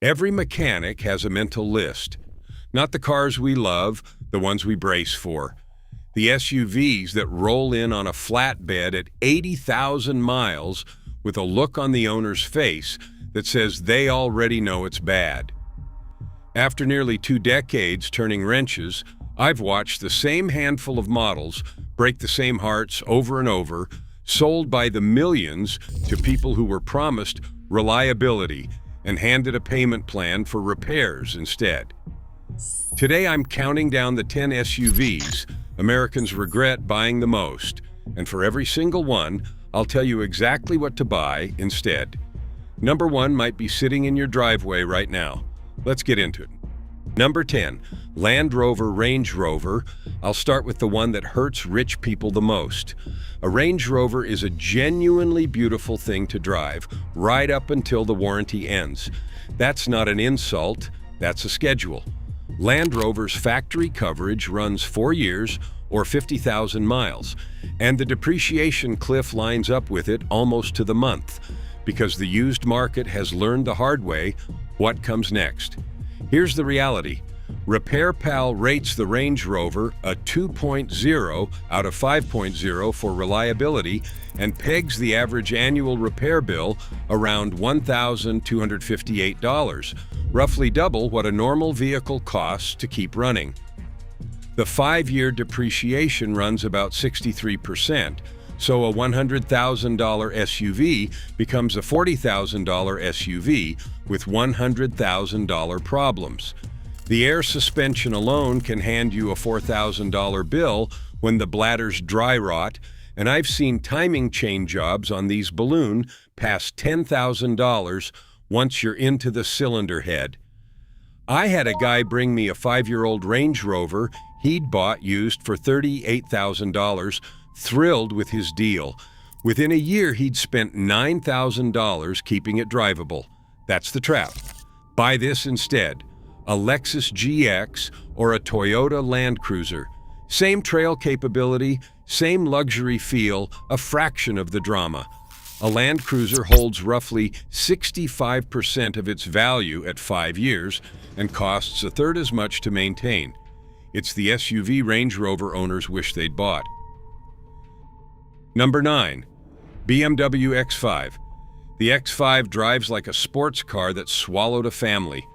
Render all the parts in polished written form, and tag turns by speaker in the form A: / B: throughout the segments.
A: Every mechanic has a mental list. Not the cars we love, the ones we brace for. The SUVs that roll in on a flatbed at 80,000 miles with a look on the owner's face that says they already know it's bad. After nearly 2 decades turning wrenches, I've watched the same handful of models break the same hearts over and over, sold by the millions to people who were promised reliability and handed a payment plan for repairs instead. Today I'm counting down the 10 SUVs Americans regret buying the most, and for every single one, I'll tell you exactly what to buy instead. Number 1 might be sitting in your driveway right now. Let's get into it. Number 10, Land Rover Range Rover. I'll start with the one that hurts rich people the most. A Range Rover is a genuinely beautiful thing to drive, right up until the warranty ends. That's not an insult, that's a schedule. Land Rover's factory coverage runs 4 years or 50,000 miles, and the depreciation cliff lines up with it almost to the month, because the used market has learned the hard way what comes next. Here's the reality. Repair Pal rates the Range Rover a 2.0 out of 5.0 for reliability and pegs the average annual repair bill around $1,258, roughly double what a normal vehicle costs to keep running. The 5-year depreciation runs about 63%, so a $100,000 SUV becomes a $40,000 SUV with $100,000 problems. The air suspension alone can hand you a $4,000 bill when the bladders dry rot, and I've seen timing chain jobs on these balloon past $10,000 once you're into the cylinder head. I had a guy bring me a 5-year-old Range Rover he'd bought used for $38,000, thrilled with his deal. Within a year, he'd spent $9,000 keeping it drivable. That's the trap. Buy this instead. A Lexus GX or a Toyota Land Cruiser. Same trail capability, same luxury feel, a fraction of the drama. A Land Cruiser holds roughly 65% of its value at 5 years and costs a third as much to maintain. It's the SUV Range Rover owners wish they'd bought. Number 9, BMW X5. The X5 drives like a sports car that swallowed a family.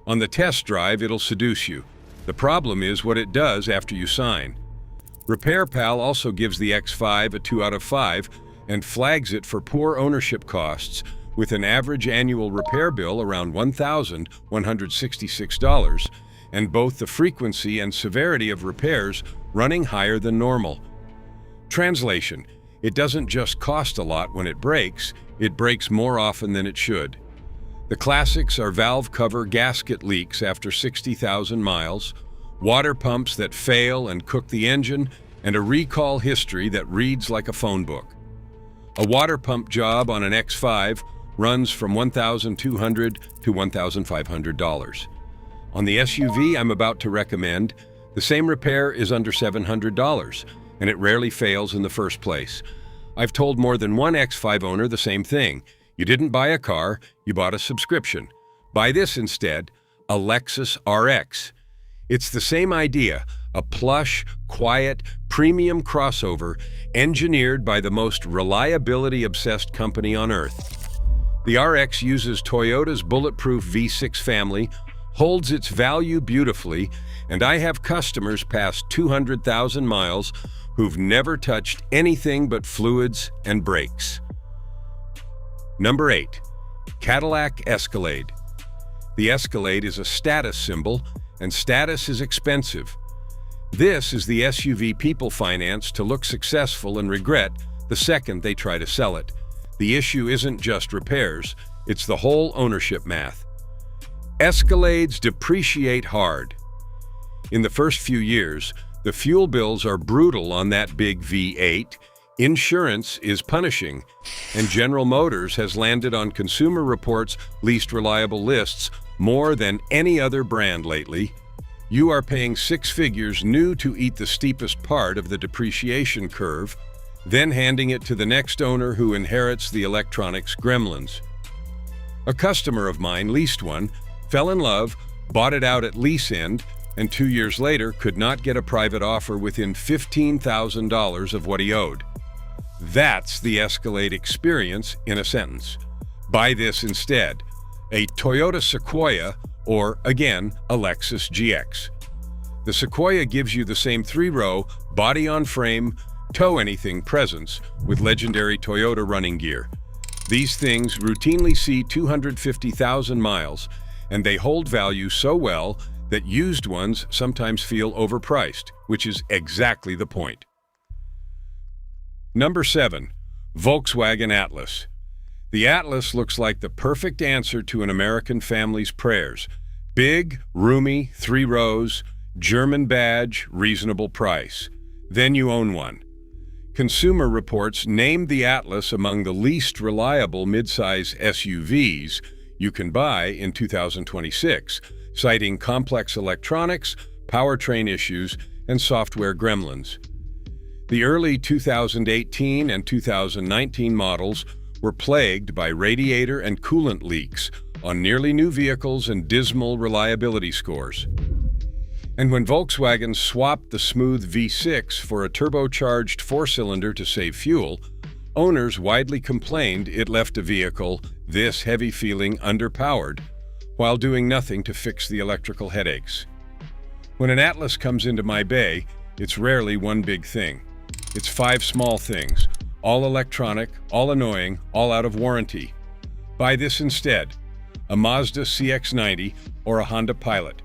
A: On the test drive, it'll seduce you. The problem is what it does after you sign. Repair Pal also gives the X5 a 2 out of 5 and flags it for poor ownership costs, with an average annual repair bill around $1,166, and both the frequency and severity of repairs running higher than normal. Translation: it doesn't just cost a lot when it breaks more often than it should. The classics are valve cover gasket leaks after 60,000 miles, water pumps that fail and cook the engine, and a recall history that reads like a phone book. A water pump job on an X5 runs from $1,200 to $1,500. On the SUV I'm about to recommend, the same repair is under $700, and it rarely fails in the first place. I've told more than one X5 owner the same thing. You didn't buy a car, you bought a subscription. Buy this instead, a Lexus RX. It's the same idea, a plush, quiet, premium crossover engineered by the most reliability-obsessed company on earth. The RX uses Toyota's bulletproof V6 family, holds its value beautifully, and I have customers past 200,000 miles who've never touched anything but fluids and brakes. Number 8, Cadillac Escalade. The Escalade is a status symbol, and status is expensive. This is the SUV people finance to look successful and regret the second they try to sell it. The issue isn't just repairs, it's the whole ownership math. Escalades depreciate hard. In the first few years, the fuel bills are brutal on that big V8, insurance is punishing, and General Motors has landed on Consumer Reports' least reliable lists more than any other brand lately. You are paying 6 figures new to eat the steepest part of the depreciation curve, then handing it to the next owner who inherits the electronics gremlins. A customer of mine leased one, fell in love, bought it out at lease end, and 2 years later could not get a private offer within $15,000 of what he owed. That's the Escalade experience in a sentence. Buy this instead: a Toyota Sequoia or, again, a Lexus GX. The Sequoia gives you the same 3-row, body-on-frame, tow-anything presence with legendary Toyota running gear. These things routinely see 250,000 miles, and they hold value so well that used ones sometimes feel overpriced, which is exactly the point. Number 7. Volkswagen Atlas. The Atlas looks like the perfect answer to an American family's prayers. Big, roomy, 3 rows, German badge, reasonable price. Then you own one. Consumer Reports named the Atlas among the least reliable midsize SUVs you can buy in 2026, citing complex electronics, powertrain issues, and software gremlins. The early 2018 and 2019 models were plagued by radiator and coolant leaks on nearly new vehicles and dismal reliability scores. And when Volkswagen swapped the smooth V6 for a turbocharged 4-cylinder to save fuel, owners widely complained it left a vehicle this heavy-feeling underpowered, while doing nothing to fix the electrical headaches. When an Atlas comes into my bay, it's rarely one big thing. It's 5 small things, all electronic, all annoying, all out of warranty. Buy this instead: a Mazda CX-90 or a Honda Pilot.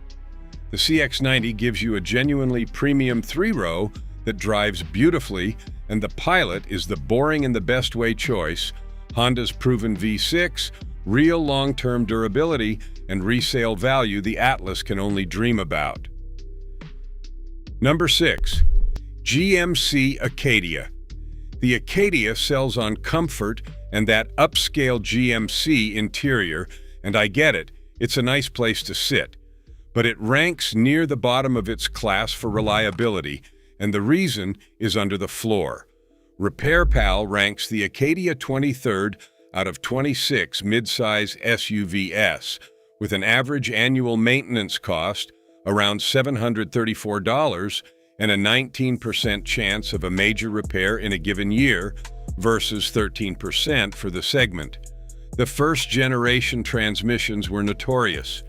A: The CX-90 gives you a genuinely premium 3-row that drives beautifully, and the Pilot is the boring in the best way choice: Honda's proven V6, real long-term durability, and resale value the Atlas can only dream about. Number 6. GMC Acadia. The Acadia sells on comfort and that upscale GMC interior, and I get it, it's a nice place to sit. But it ranks near the bottom of its class for reliability, and the reason is under the floor. RepairPal ranks the Acadia 23rd out of 26 midsize SUVs, with an average annual maintenance cost around $734 and a 19% chance of a major repair in a given year versus 13% for the segment. The first-generation transmissions were notorious.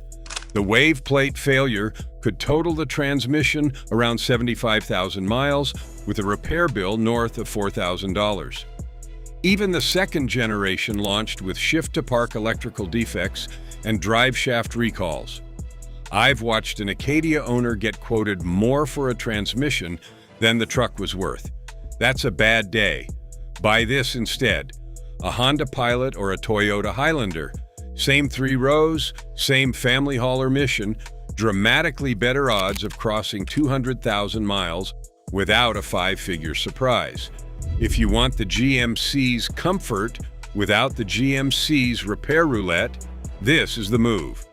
A: The wave plate failure could total the transmission around 75,000 miles, with a repair bill north of $4,000. Even the second generation launched with shift-to-park electrical defects and drive shaft recalls. I've watched an Acadia owner get quoted more for a transmission than the truck was worth. That's a bad day. Buy this instead: a Honda Pilot or a Toyota Highlander. Same 3 rows, same family hauler mission, dramatically better odds of crossing 200,000 miles without a 5-figure surprise. If you want the GMC's comfort without the GMC's repair roulette, this is the move.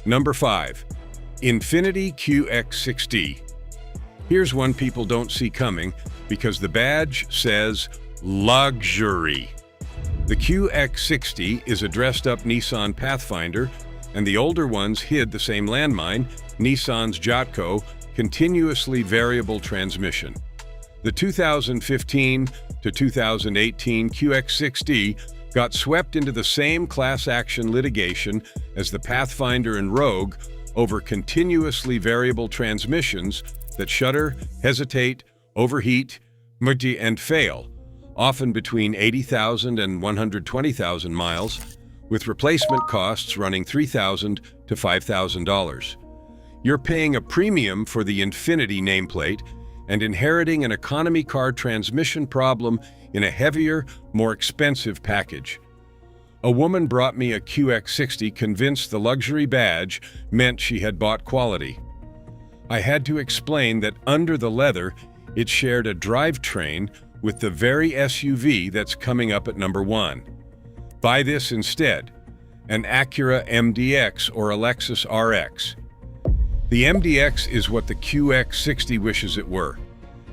A: Number 5. Infiniti QX60. Here's one people don't see coming because the badge says luxury. The QX60 is a dressed-up Nissan Pathfinder, and the older ones hid the same landmine, Nissan's Jotco continuously variable transmission. The 2015 to 2018 QX60 got swept into the same class action litigation as the Pathfinder and Rogue over continuously variable transmissions that shudder, hesitate, overheat, and fail, often between 80,000 and 120,000 miles, with replacement costs running $3,000 to $5,000. You're paying a premium for the Infiniti nameplate and inheriting an economy car transmission problem in a heavier, more expensive package. A woman brought me a QX60 convinced the luxury badge meant she had bought quality. I had to explain that under the leather, it shared a drivetrain with the very SUV that's coming up at number 1. Buy this instead: an Acura MDX or a Lexus RX. The MDX is what the QX60 wishes it were: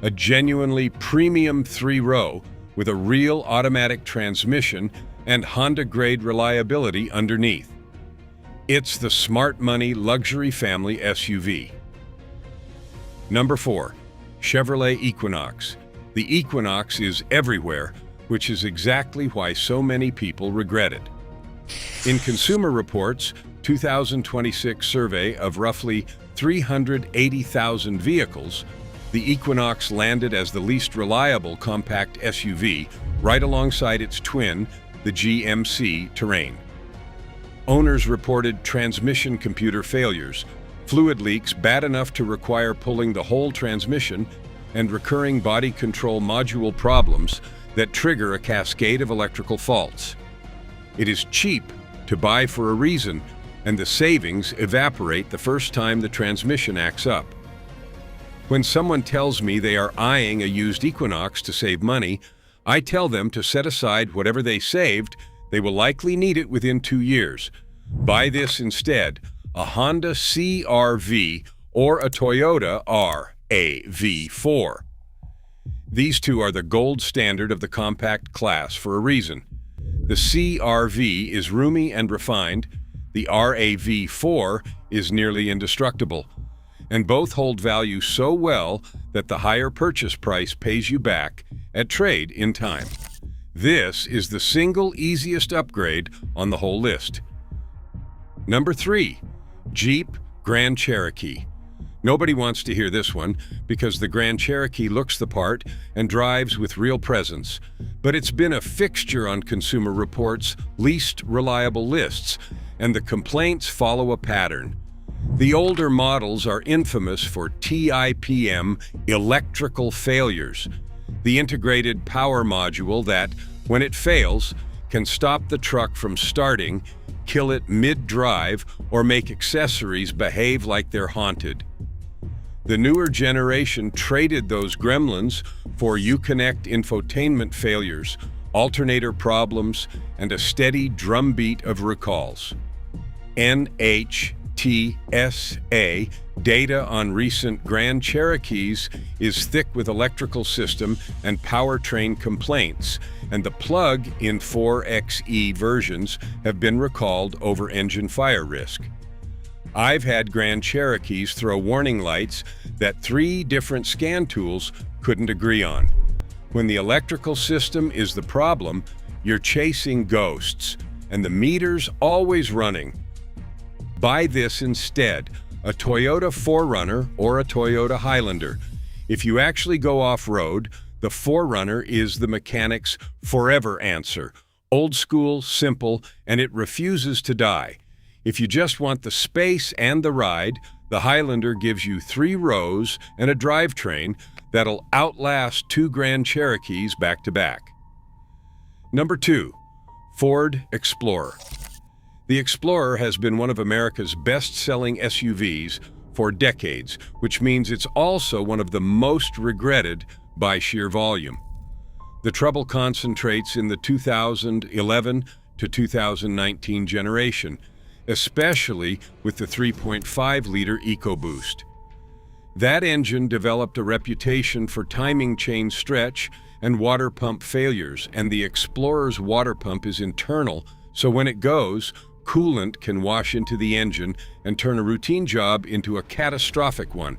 A: a genuinely premium 3-row with a real automatic transmission and Honda-grade reliability underneath. It's the smart money luxury family SUV. Number 4. Chevrolet Equinox. The Equinox is everywhere, which is exactly why so many people regret it. In Consumer Reports' 2026 survey of roughly 380,000 vehicles, the Equinox landed as the least reliable compact SUV, right alongside its twin, the GMC Terrain. Owners reported transmission computer failures, fluid leaks bad enough to require pulling the whole transmission, and recurring body control module problems that trigger a cascade of electrical faults. It is cheap to buy for a reason, and the savings evaporate the first time the transmission acts up. When someone tells me they are eyeing a used Equinox to save money, I tell them to set aside whatever they saved. They will likely need it within 2 years. Buy this instead, a Honda CR-V or a Toyota RAV4. These two are the gold standard of the compact class for a reason. The CR-V is roomy and refined, the RAV4 is nearly indestructible, and both hold value so well that the higher purchase price pays you back at trade in time. This is the single easiest upgrade on the whole list. Number 3. Jeep Grand Cherokee. Nobody wants to hear this one because the Grand Cherokee looks the part and drives with real presence, but it's been a fixture on Consumer Reports' least reliable lists, and the complaints follow a pattern. The older models are infamous for TIPM electrical failures, the integrated power module that, when it fails, can stop the truck from starting, kill it mid-drive, or make accessories behave like they're haunted. The newer generation traded those gremlins for Uconnect infotainment failures, alternator problems, and a steady drumbeat of recalls. NHTSA data on recent Grand Cherokees is thick with electrical system and powertrain complaints, and the plug-in 4xe versions have been recalled over engine fire risk. I've had Grand Cherokees throw warning lights that 3 different scan tools couldn't agree on. When the electrical system is the problem, you're chasing ghosts, and the meter's always running. Buy this instead, a Toyota 4Runner or a Toyota Highlander. If you actually go off-road, the 4Runner is the mechanic's forever answer. Old school, simple, and it refuses to die. If you just want the space and the ride, the Highlander gives you 3 rows and a drivetrain that'll outlast 2 Grand Cherokees back to back. Number 2. Ford Explorer. The Explorer has been one of America's best-selling SUVs for decades, which means it's also one of the most regretted by sheer volume. The trouble concentrates in the 2011 to 2019 generation, especially with the 3.5-liter EcoBoost. That engine developed a reputation for timing chain stretch and water pump failures, and the Explorer's water pump is internal, so when it goes, coolant can wash into the engine and turn a routine job into a catastrophic one.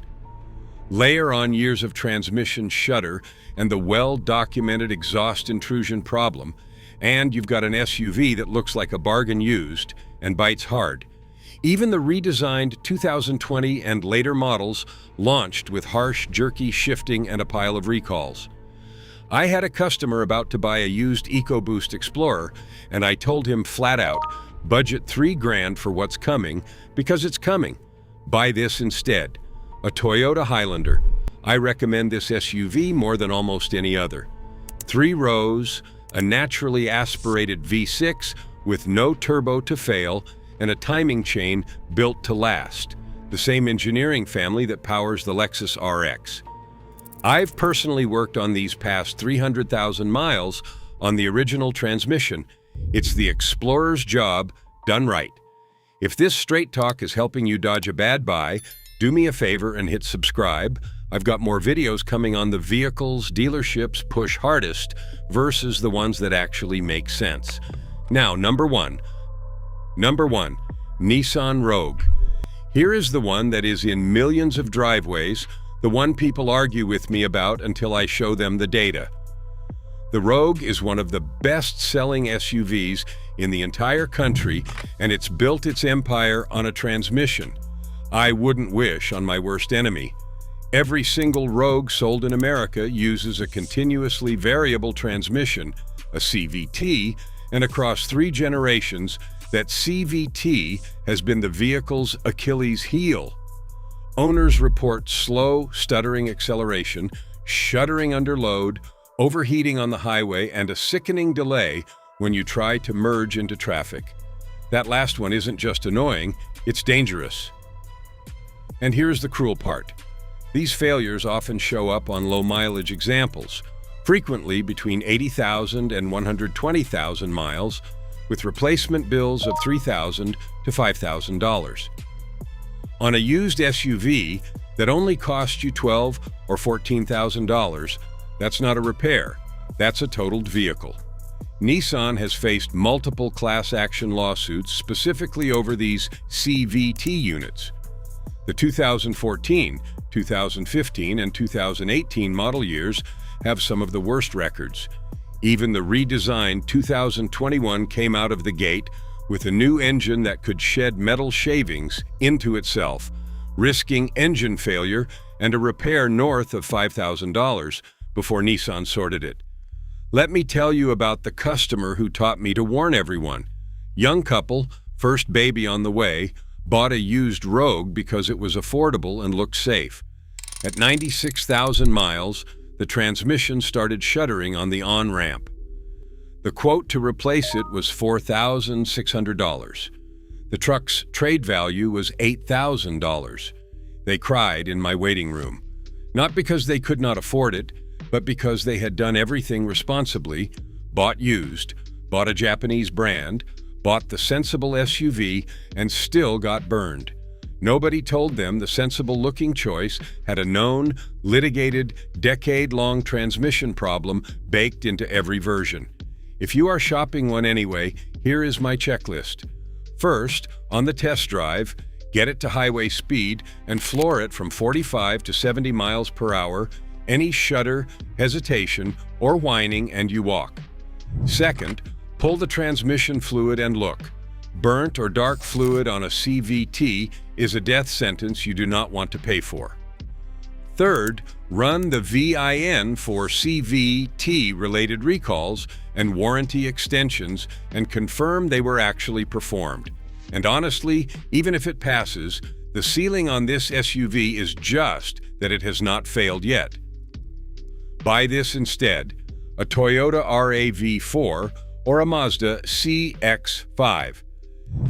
A: Layer on years of transmission shudder and the well-documented exhaust intrusion problem, and you've got an SUV that looks like a bargain used and bites hard. Even the redesigned 2020 and later models launched with harsh, jerky shifting and a pile of recalls. I had a customer about to buy a used EcoBoost Explorer, and I told him flat out, budget $3,000 for what's coming, because it's coming. Buy this instead, a Toyota Highlander. I recommend this SUV more than almost any other. 3 rows, a naturally aspirated V6 with no turbo to fail, and a timing chain built to last, the same engineering family that powers the Lexus RX. I've personally worked on these past 300,000 miles on the original transmission. It's the Explorer's job done right. If this straight talk is helping you dodge a bad buy, do me a favor and hit subscribe. I've got more videos coming on the vehicles dealerships push hardest versus the ones that actually make sense. Now, number one, Nissan Rogue. Here is the one that is in millions of driveways, the one people argue with me about until I show them the data. The Rogue is one of the best-selling SUVs in the entire country, and it's built its empire on a transmission. I wouldn't wish on my worst enemy. Every single Rogue sold in America uses a continuously variable transmission, a CVT, and across 3 generations, that CVT has been the vehicle's Achilles heel. Owners report slow, stuttering acceleration, shuddering under load, overheating on the highway, and a sickening delay when you try to merge into traffic. That last one isn't just annoying, it's dangerous. And here's the cruel part. These failures often show up on low-mileage examples, frequently between 80,000 and 120,000 miles, with replacement bills of $3,000 to $5,000. On a used SUV that only cost you $12,000 or $14,000, that's not a repair, that's a totaled vehicle. Nissan has faced multiple class action lawsuits specifically over these CVT units. The 2014, 2015, and 2018 model years have some of the worst records. Even the redesigned 2021 came out of the gate with a new engine that could shed metal shavings into itself, risking engine failure and a repair north of $5,000 before Nissan sorted it. Let me tell you about the customer who taught me to warn everyone. Young couple, first baby on the way, bought a used Rogue because it was affordable and looked safe. At 96,000 miles, the transmission started shuddering on the on-ramp. The quote to replace it was $4,600. The truck's trade value was $8,000. They cried in my waiting room, not because they could not afford it, but because they had done everything responsibly, bought used, bought a Japanese brand, bought the sensible SUV, and still got burned. Nobody told them the sensible-looking choice had a known, litigated, decade-long transmission problem baked into every version. If you are shopping one anyway, here is my checklist. First, on the test drive, get it to highway speed and floor it from 45 to 70 miles per hour, any shudder, hesitation, or whining, and you walk. Second, pull the transmission fluid and look. Burnt or dark fluid on a CVT is a death sentence you do not want to pay for. Third, run the VIN for CVT-related recalls and warranty extensions and confirm they were actually performed. And honestly, even if it passes, the ceiling on this SUV is just that it has not failed yet. Buy this instead, a Toyota RAV4 or a Mazda CX-5.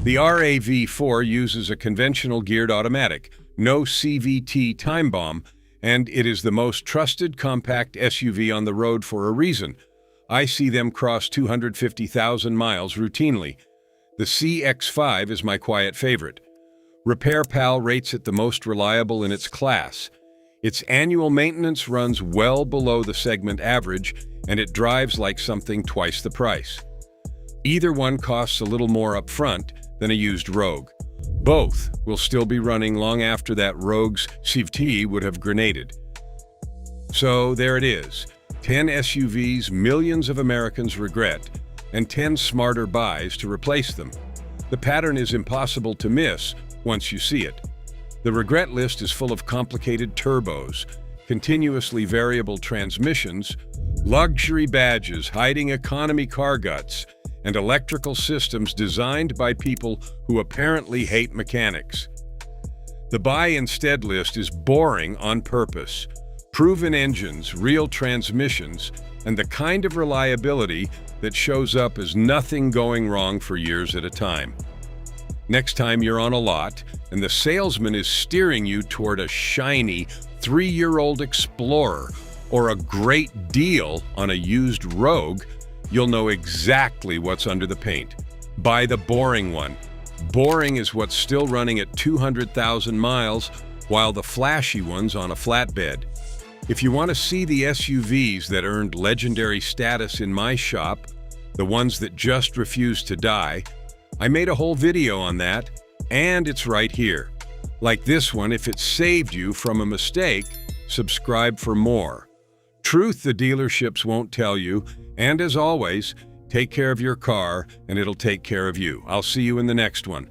A: The RAV4 uses a conventional geared automatic, no CVT time bomb, and it is the most trusted compact SUV on the road for a reason. I see them cross 250,000 miles routinely. The CX-5 is my quiet favorite. RepairPal rates it the most reliable in its class. Its annual maintenance runs well below the segment average, and it drives like something twice the price. Either one costs a little more up front than a used Rogue. Both will still be running long after that Rogue's CVT would have grenaded. So there it is, 10 SUVs millions of Americans regret, and 10 smarter buys to replace them. The pattern is impossible to miss once you see it. The regret list is full of complicated turbos, continuously variable transmissions, luxury badges hiding economy car guts, and electrical systems designed by people who apparently hate mechanics. The buy instead list is boring on purpose. Proven engines, real transmissions, and the kind of reliability that shows up as nothing going wrong for years at a time. Next time you're on a lot and the salesman is steering you toward a shiny 3-year-old Explorer or a great deal on a used Rogue, you'll know exactly what's under the paint. Buy the boring one. Boring is what's still running at 200,000 miles, while the flashy one's on a flatbed. If you want to see the SUVs that earned legendary status in my shop, the ones that just refuse to die. I made a whole video on that, and it's right here. Like this one, if it saved you from a mistake, subscribe for more. Truth the dealerships won't tell you, and as always, take care of your car and it'll take care of you. I'll see you in the next one.